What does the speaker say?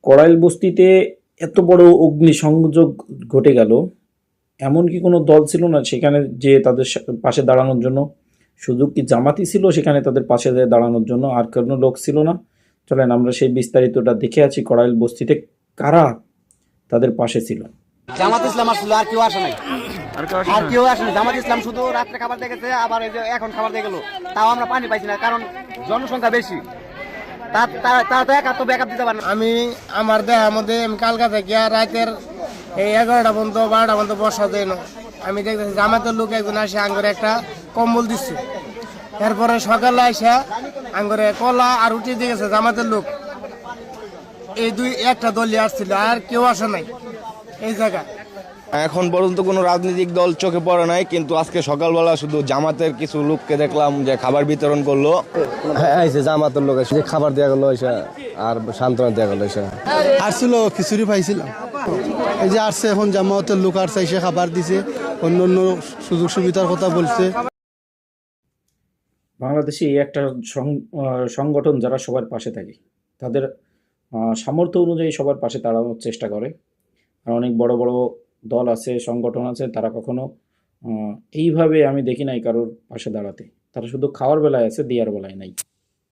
কড়াইল বস্তিতে এত বড় অগ্নিসংযোগ ঘটে গেল, এমন কি কোনো দল ছিল না সেখানে যে তাদের পাশে দাঁড়ানোর জন্য? শুধু কি জামাতি ছিল সেখানে তাদের পাশে দাঁড়ানোর জন্য, আর কোনো লোক ছিল না? চলেন আমরা সেই বিস্তারিতটা দেখে আছি কড়াইল বস্তিতে কারা তাদের পাশে ছিল। জামাত ইসলাম আসছিল, আর কেউ আসে নাই। আর কেউ আসে নাই। জামাত ইসলাম শুধু রাত্রে খাবার দিয়ে গেছে, আবার এই যে এখন খাবার দিয়ে গেল। তাও আমরা পানি পাইছি না, কারণ জনসংখ্যা বেশি। তারা তো একা তো ব্যাকআপ দিতে পারে না। আমি আমার দেহার মধ্যে আমি কালকা থেকে রাতের এই 11টা পর্যন্ত 12টা পর্যন্ত বসা দেয় না। আমি দেখতেছি জামাতের লোক একজন আসে আঙ্গরে একটা কম্বল দিচ্ছে। এরপরে সকালে আসে আঙ্গরে কলা আর রুটি দিয়ে গেছে জামাতের লোক। এই একটা দলই আসছিল, আর কেউ আসে নাই এই জায়গা। এখন পর্যন্ত কোনো রাজনৈতিক দল চোখে পড়ে নাই, কিন্তু আজকে সকালবেলা শুধু জামাতের কিছু লোককে দেখলাম যে খাবার বিতরণ করলো। হ্যাঁ, জামাতের লোক এসে খাবার দেওয়া গেলো এসে, আর সান্ত্বনা দেওয়া গেলো এসে। আসছিল খিচুড়ি পাইছিলাম, এই যে আসছে এখন জামাতের লোক আসছে এসে খাবার দিছে, অন্য অন্য সুযোগ সুবিধার কথা বলছে। বাংলাদেশে এই একটা সংগঠন যারা সবার পাশে থাকে, তাদের সামর্থ্য অনুযায়ী সবার পাশে দাঁড়ানোর চেষ্টা করে। আর অনেক বড় বড় দল আছে, সংগঠন আছে, তারা কখনো এইভাবে আমি দেখি নাই কারোর পাশে দাঁড়াতে। তারা শুধু খাওয়ার বেলায় আছে, দেওয়ার বেলায় নাই।